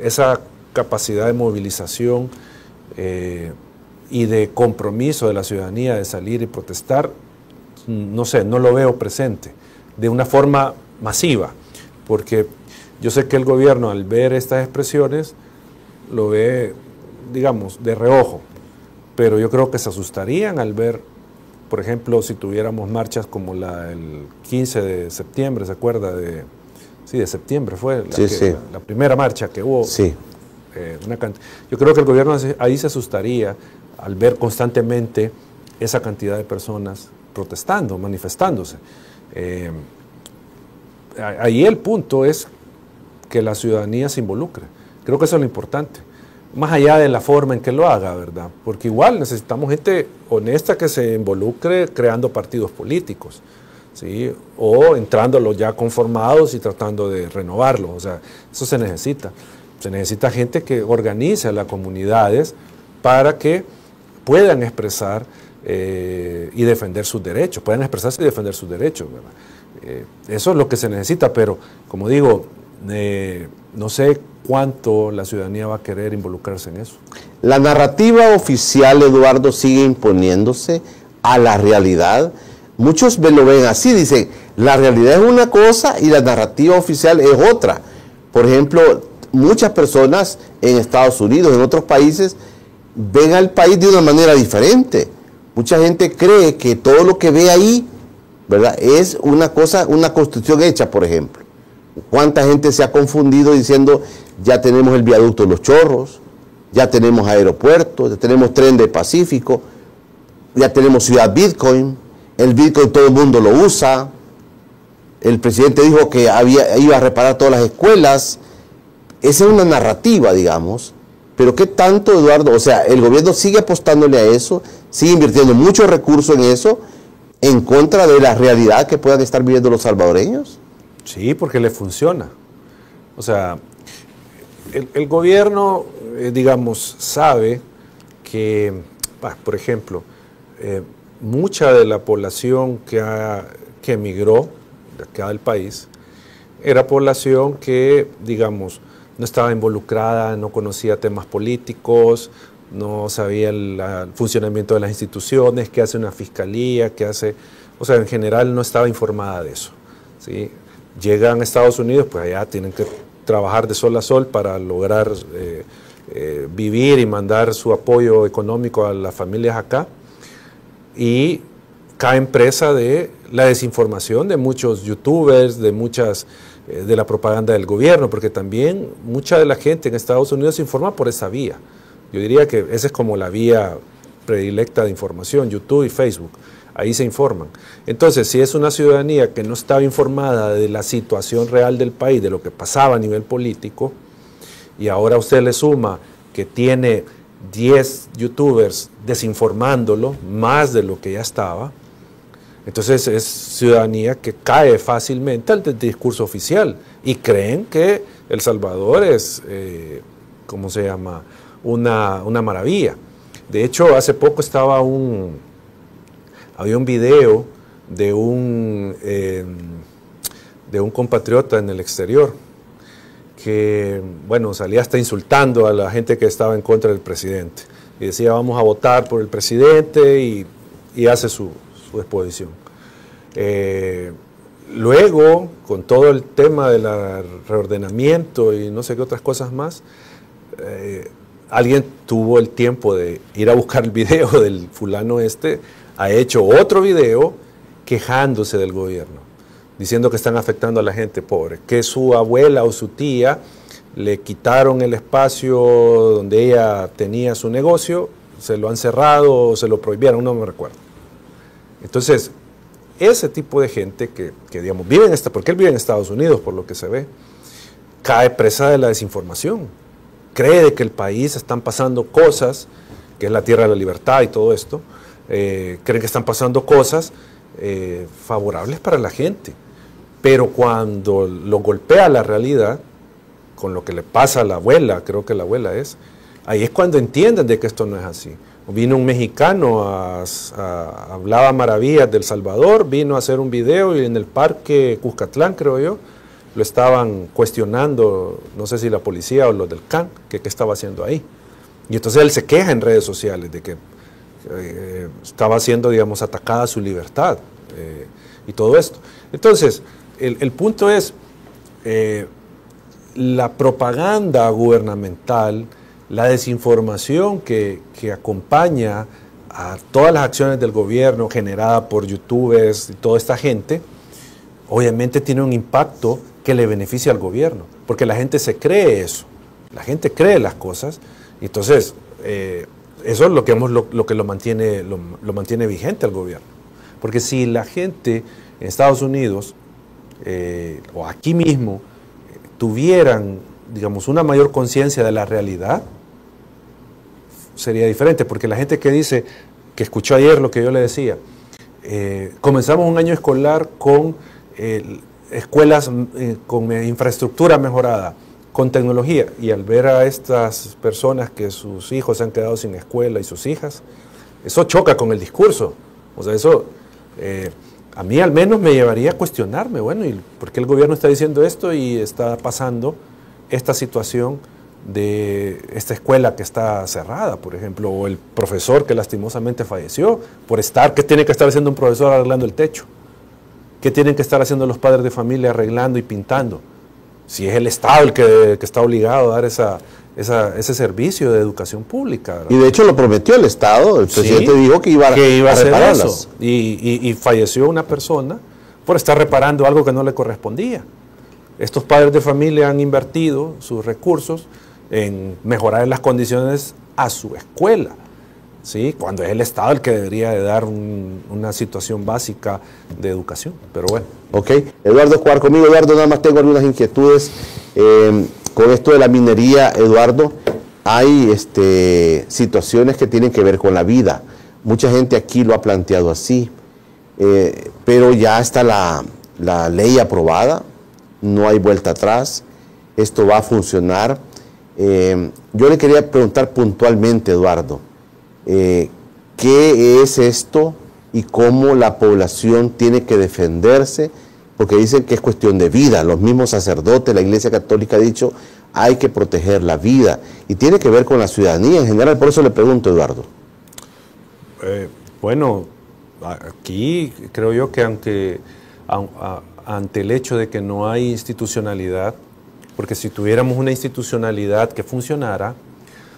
Speaker 2: esa capacidad de movilización y de compromiso de la ciudadanía de salir y protestar, no sé, no lo veo presente de una forma masiva, porque yo sé que el gobierno al ver estas expresiones lo ve, digamos, de reojo, pero yo creo que se asustarían al ver, por ejemplo, si tuviéramos marchas como el 15 de septiembre, ¿se acuerda? Sí, de septiembre fue la primera marcha que hubo.
Speaker 1: Sí.
Speaker 2: Yo creo que el gobierno ahí se asustaría al ver constantemente esa cantidad de personas protestando, manifestándose. Ahí el punto es que la ciudadanía se involucre. Creo que eso es lo importante. Más allá de la forma en que lo haga, ¿verdad? Porque igual necesitamos gente honesta que se involucre creando partidos políticos, ¿sí? O entrándolos ya conformados y tratando de renovarlos. O sea, eso se necesita. Se necesita gente que organice a las comunidades para que puedan expresar y defender sus derechos, puedan expresarse y defender sus derechos, ¿verdad? Eso es lo que se necesita, pero como digo, no sé cuánto la ciudadanía va a querer involucrarse en eso.
Speaker 1: La narrativa oficial, Eduardo, sigue imponiéndose a la realidad. Muchos lo ven así, dicen, la realidad es una cosa y la narrativa oficial es otra. Por ejemplo, muchas personas en Estados Unidos, en otros países, ven al país de una manera diferente. Mucha gente cree que todo lo que ve ahí, ¿verdad?, es una cosa, una construcción hecha, por ejemplo. ¿Cuánta gente se ha confundido diciendo, ya tenemos el viaducto de Los Chorros, ya tenemos aeropuertos, ya tenemos tren del Pacífico, ya tenemos ciudad Bitcoin, el Bitcoin todo el mundo lo usa, el presidente dijo que iba a reparar todas las escuelas? Esa es una narrativa, digamos, pero ¿qué tanto, Eduardo? O sea, el gobierno sigue apostándole a eso, sigue invirtiendo muchos recursos en eso, en contra de la realidad que puedan estar viviendo los salvadoreños.
Speaker 2: Sí, porque le funciona. O sea, el gobierno, digamos, sabe que, por ejemplo, mucha de la población que emigró de acá del país era población que, digamos, no estaba involucrada, no conocía temas políticos, no sabía el funcionamiento de las instituciones, qué hace una fiscalía, qué hace... O sea, en general no estaba informada de eso, ¿sí? Llegan a Estados Unidos, pues allá tienen que trabajar de sol a sol para lograr vivir y mandar su apoyo económico a las familias acá, y caen presa de la desinformación de muchos youtubers, de la propaganda del gobierno, porque también mucha de la gente en Estados Unidos se informa por esa vía. Yo diría que esa es como la vía predilecta de información, YouTube y Facebook. Ahí se informan. Entonces, si es una ciudadanía que no estaba informada de la situación real del país, de lo que pasaba a nivel político, y ahora usted le suma que tiene 10 youtubers desinformándolo, más de lo que ya estaba, entonces es ciudadanía que cae fácilmente al discurso oficial y creen que El Salvador es, ¿cómo se llama?, una maravilla. De hecho, hace poco había un video de un compatriota en el exterior que, bueno, salía hasta insultando a la gente que estaba en contra del presidente. Y decía, vamos a votar por el presidente, y hace su exposición. Luego, con todo el tema del reordenamiento y no sé qué otras cosas más, alguien tuvo el tiempo de ir a buscar el video del fulano ha hecho otro video quejándose del gobierno, diciendo que están afectando a la gente pobre, que su abuela o su tía le quitaron el espacio donde ella tenía su negocio, se lo han cerrado o se lo prohibieron, no me recuerdo. Entonces, ese tipo de gente que digamos, porque él vive en Estados Unidos, por lo que se ve, cae presa de la desinformación. Cree de que el país están pasando cosas, que es la tierra de la libertad y todo esto, creen que están pasando cosas favorables para la gente. Pero cuando lo golpea la realidad, con lo que le pasa a la abuela, creo que la abuela ahí es cuando entienden de que esto no es así. Vino un mexicano, hablaba maravillas del Salvador, vino a hacer un video y en el parque Cuscatlán, creo yo, lo estaban cuestionando, no sé si la policía o los del CAN, que qué estaba haciendo ahí. Y entonces él se queja en redes sociales de que estaba siendo, digamos, atacada su libertad y todo esto. Entonces, el punto es, la propaganda gubernamental, la desinformación que acompaña a todas las acciones del gobierno generada por youtubers y toda esta gente, obviamente tiene un impacto que le beneficia al gobierno, porque la gente se cree eso, la gente cree las cosas, y entonces eso es lo que lo mantiene vigente al gobierno. Porque si la gente en Estados Unidos o aquí mismo tuvieran, digamos, una mayor conciencia de la realidad, sería diferente, porque la gente que dice, que escuchó ayer lo que yo le decía, comenzamos un año escolar con escuelas con infraestructura mejorada, con tecnología, y al ver a estas personas que sus hijos se han quedado sin escuela y sus hijas, eso choca con el discurso. O sea, eso a mí al menos me llevaría a cuestionarme, bueno, ¿y por qué el gobierno está diciendo esto y está pasando esta situación de esta escuela que está cerrada, por ejemplo, o el profesor que lastimosamente falleció por ¿qué tiene que estar haciendo un profesor arreglando el techo? ¿Qué tienen que estar haciendo los padres de familia arreglando y pintando? Si es el Estado el que está obligado a dar ese servicio de educación pública, ¿verdad?
Speaker 1: Y de hecho lo prometió el Estado, el presidente dijo que iba a
Speaker 2: hacer
Speaker 1: repararlas.
Speaker 2: eso. Y falleció una persona por estar reparando algo que no le correspondía. Estos padres de familia han invertido sus recursos en mejorar las condiciones a su escuela, ¿sí? Cuando es el Estado el que debería de dar una situación básica de educación, pero bueno.
Speaker 1: Ok, Eduardo Escobar conmigo. Eduardo, nada más tengo algunas inquietudes con esto de la minería. Eduardo, hay situaciones que tienen que ver con la vida. Mucha gente aquí lo ha planteado así, pero ya está la ley aprobada, no hay vuelta atrás, esto va a funcionar. Yo le quería preguntar puntualmente, Eduardo, ¿qué es esto y cómo la población tiene que defenderse? Porque dicen que es cuestión de vida. Los mismos sacerdotes, la Iglesia Católica ha dicho, hay que proteger la vida. Y tiene que ver con la ciudadanía en general. Por eso le pregunto, Eduardo.
Speaker 2: Bueno, aquí creo yo que ante el hecho de que no hay institucionalidad, porque si tuviéramos una institucionalidad que funcionara,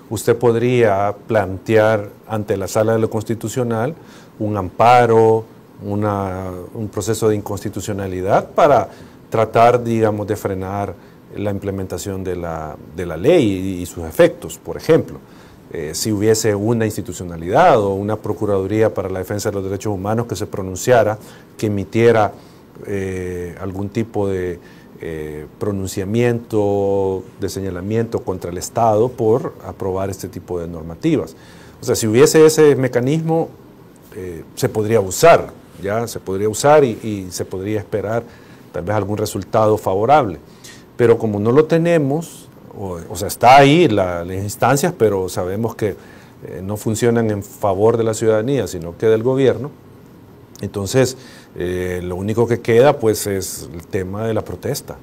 Speaker 2: usted podría plantear ante la Sala de lo Constitucional un amparo, un proceso de inconstitucionalidad para tratar, digamos, de frenar la implementación de la ley y sus efectos, por ejemplo. Si hubiese una institucionalidad o una Procuraduría para la Defensa de los Derechos Humanos que se pronunciara, que emitiera algún tipo de pronunciamiento, de señalamiento contra el Estado por aprobar este tipo de normativas. O sea, si hubiese ese mecanismo, se podría usar, ya se podría usar y se podría esperar tal vez algún resultado favorable. Pero como no lo tenemos, o sea, está ahí las instancias, pero sabemos que no funcionan en favor de la ciudadanía, sino que del gobierno. Entonces, lo único que queda, pues, es el tema de la protesta.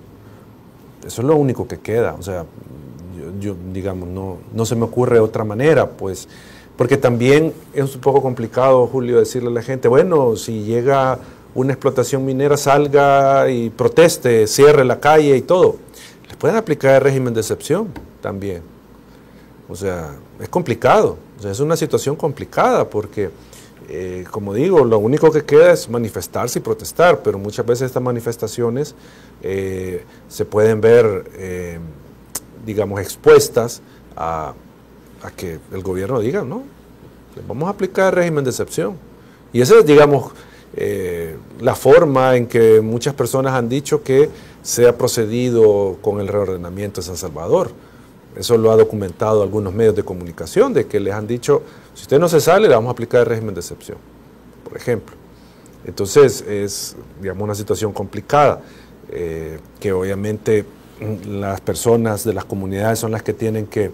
Speaker 2: Eso es lo único que queda. O sea, yo digamos, no se me ocurre otra manera, pues, porque también es un poco complicado, Julio, decirle a la gente, bueno, si llega una explotación minera, salga y proteste, cierre la calle y todo. Les pueden aplicar el régimen de excepción también. O sea, es complicado. O sea, es una situación complicada porque, como digo, lo único que queda es manifestarse y protestar, pero muchas veces estas manifestaciones se pueden ver, digamos, expuestas a que el gobierno diga, no, les vamos a aplicar el régimen de excepción. Y esa es, digamos, la forma en que muchas personas han dicho que se ha procedido con el reordenamiento de San Salvador. Eso lo ha documentado algunos medios de comunicación, de que les han dicho, si usted no se sale, le vamos a aplicar el régimen de excepción, por ejemplo. Entonces, es, digamos, una situación complicada, que obviamente las personas de las comunidades son las que tienen que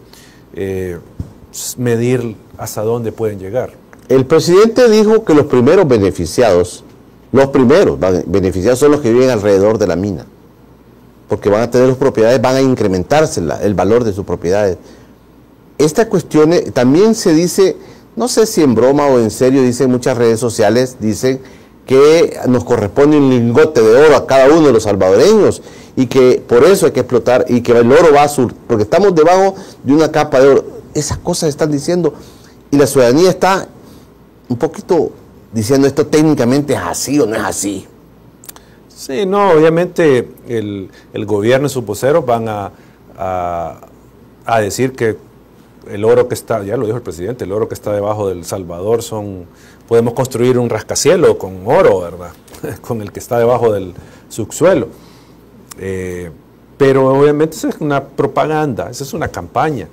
Speaker 2: medir hasta dónde pueden llegar.
Speaker 1: El presidente dijo que los primeros beneficiados son los que viven alrededor de la mina, porque van a tener sus propiedades, van a incrementarse el valor de sus propiedades. Esta cuestión también se dice no sé si en broma o en serio, dicen muchas redes sociales, dicen que nos corresponde un lingote de oro a cada uno de los salvadoreños y que por eso hay que explotar y que el oro va a sur, porque estamos debajo de una capa de oro. Esas cosas están diciendo y la ciudadanía está un poquito diciendo esto técnicamente es así o no es así.
Speaker 2: Sí, no, obviamente el gobierno y sus voceros van a decir que el oro que está, ya lo dijo el presidente, el oro que está debajo del Salvador podemos construir un rascacielos con oro, ¿verdad? Con el que está debajo del subsuelo. Pero obviamente eso es una propaganda, eso es una campaña.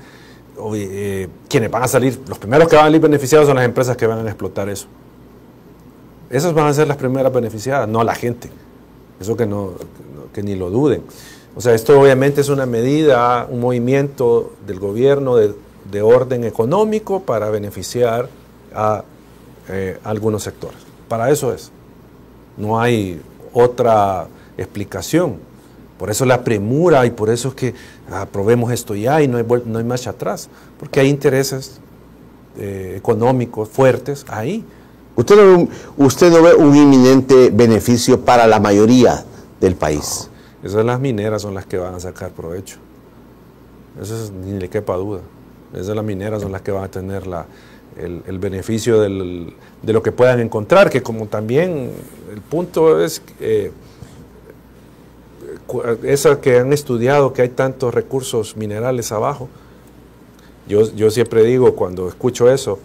Speaker 2: Quienes van a salir, los primeros que van a salir beneficiados son las empresas que van a explotar eso. Esas van a ser las primeras beneficiadas, no la gente. Eso que ni lo duden. O sea, esto obviamente es una medida, un movimiento del gobierno de orden económico para beneficiar a algunos sectores. Para eso es. No hay otra explicación. Por eso la premura y por eso es que aprobemos esto ya y no hay marcha atrás. Porque hay intereses económicos fuertes ahí.
Speaker 1: ¿Usted no ve un inminente beneficio para la mayoría del país?
Speaker 2: No, esas las mineras son las que van a sacar provecho. Eso ni le quepa duda. Esas las mineras son las que van a tener el beneficio de lo que puedan encontrar, que como también el punto es eso que han estudiado, que hay tantos recursos minerales abajo. Yo siempre digo cuando escucho eso,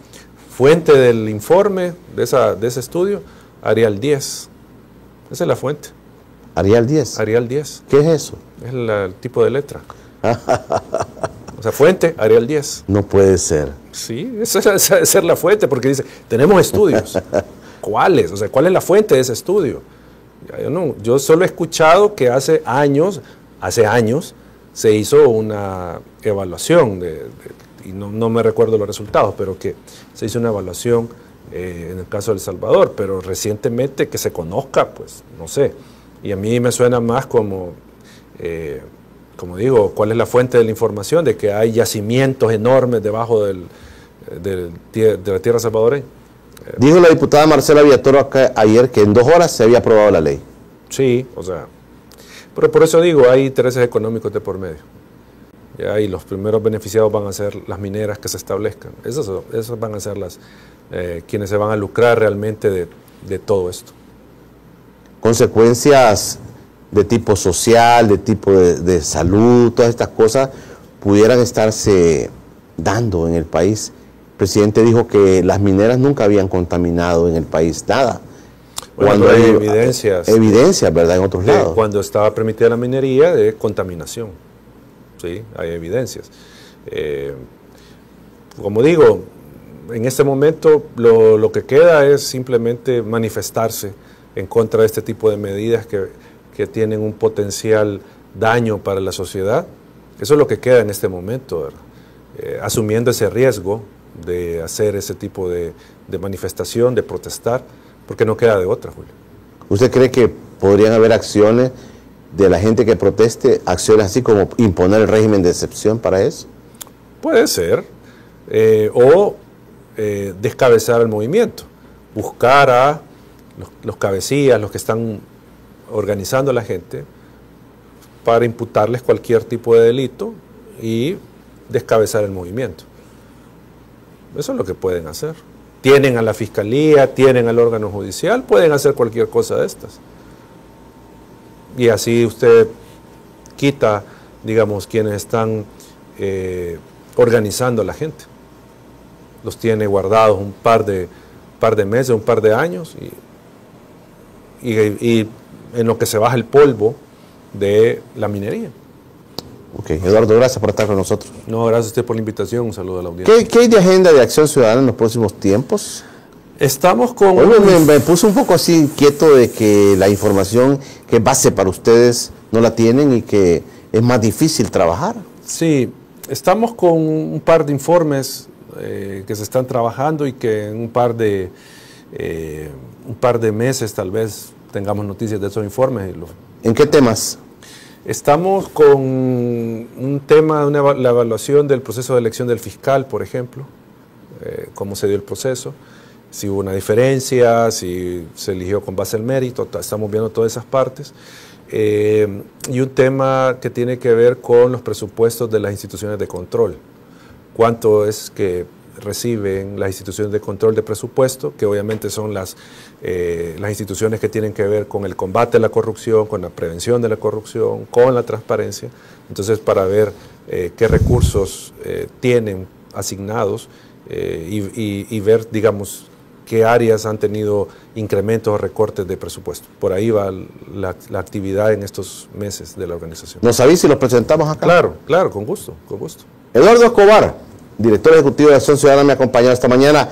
Speaker 2: fuente del informe de ese estudio, Arial 10. Esa es la fuente.
Speaker 1: ¿Arial 10?
Speaker 2: Arial 10.
Speaker 1: ¿Qué es eso?
Speaker 2: Es el tipo de letra. O sea, fuente, Arial 10.
Speaker 1: No puede ser.
Speaker 2: Sí, esa debe ser la fuente, porque dice, tenemos estudios. ¿Cuáles? O sea, ¿cuál es la fuente de ese estudio? Yo solo he escuchado que hace años se hizo una evaluación y no me recuerdo los resultados, pero que se hizo una evaluación en el caso de El Salvador, pero recientemente que se conozca, pues no sé. Y a mí me suena más como digo, ¿cuál es la fuente de la información? De que hay yacimientos enormes debajo de la tierra salvadoreña.
Speaker 1: Dijo la diputada Marcela Villatoro ayer que en 2 horas se había aprobado la ley.
Speaker 2: Sí, o sea, pero por eso digo, hay intereses económicos de por medio. Ya, y los primeros beneficiados van a ser las mineras que se establezcan. Esas van a ser quienes se van a lucrar realmente de todo esto.
Speaker 1: Consecuencias de tipo social, de tipo de salud, todas estas cosas pudieran estarse dando en el país. El presidente dijo que las mineras nunca habían contaminado en el país nada.
Speaker 2: Bueno,
Speaker 1: cuando
Speaker 2: hay evidencias.
Speaker 1: Evidencias, ¿verdad? En otros lados.
Speaker 2: Cuando estaba permitida la minería de contaminación. Sí, hay evidencias. Como digo, en este momento lo que queda es simplemente manifestarse en contra de este tipo de medidas que tienen un potencial daño para la sociedad. Eso es lo que queda en este momento, ¿verdad? Asumiendo ese riesgo de hacer ese tipo de manifestación, de protestar, porque no queda de otra, Julio.
Speaker 1: ¿Usted cree que podrían haber acciones de la gente que proteste, acciones así como imponer el régimen de excepción para eso?
Speaker 2: Puede ser, o descabezar el movimiento, buscar a los cabecillas, los que están organizando a la gente, para imputarles cualquier tipo de delito y descabezar el movimiento. Eso es lo que pueden hacer. Tienen a la fiscalía, tienen al órgano judicial, pueden hacer cualquier cosa de estas. Y así usted quita, digamos, quienes están organizando a la gente. Los tiene guardados un par de meses, un par de años, y en lo que se baja el polvo de la minería.
Speaker 1: Ok, Eduardo, gracias por estar con nosotros.
Speaker 2: No, gracias a usted por la invitación, un saludo a la audiencia.
Speaker 1: ¿Qué hay de agenda de Acción Ciudadana en los próximos tiempos?
Speaker 2: Estamos con...
Speaker 1: Hoy me puse un poco así inquieto de que la información que es base para ustedes no la tienen y que es más difícil trabajar.
Speaker 2: Sí, estamos con un par de informes que se están trabajando y que en un par de meses tal vez tengamos noticias de esos informes.
Speaker 1: ¿En qué temas?
Speaker 2: Estamos con un tema, la evaluación del proceso de elección del fiscal, por ejemplo. cómo se dio el proceso, si hubo una diferencia, si se eligió con base al mérito, estamos viendo todas esas partes. Y un tema que tiene que ver con los presupuestos de las instituciones de control. ¿Cuánto es que reciben las instituciones de control de presupuesto? Que obviamente son las instituciones que tienen que ver con el combate a la corrupción, con la prevención de la corrupción, con la transparencia. Entonces, para ver qué recursos tienen asignados y ver, digamos, qué áreas han tenido incrementos o recortes de presupuesto. Por ahí va la actividad en estos meses de la organización.
Speaker 1: ¿Nos avisa y los presentamos acá?
Speaker 2: Claro, claro, con gusto, con gusto.
Speaker 1: Eduardo Escobar, director ejecutivo de Acción Ciudadana, me acompaña esta mañana.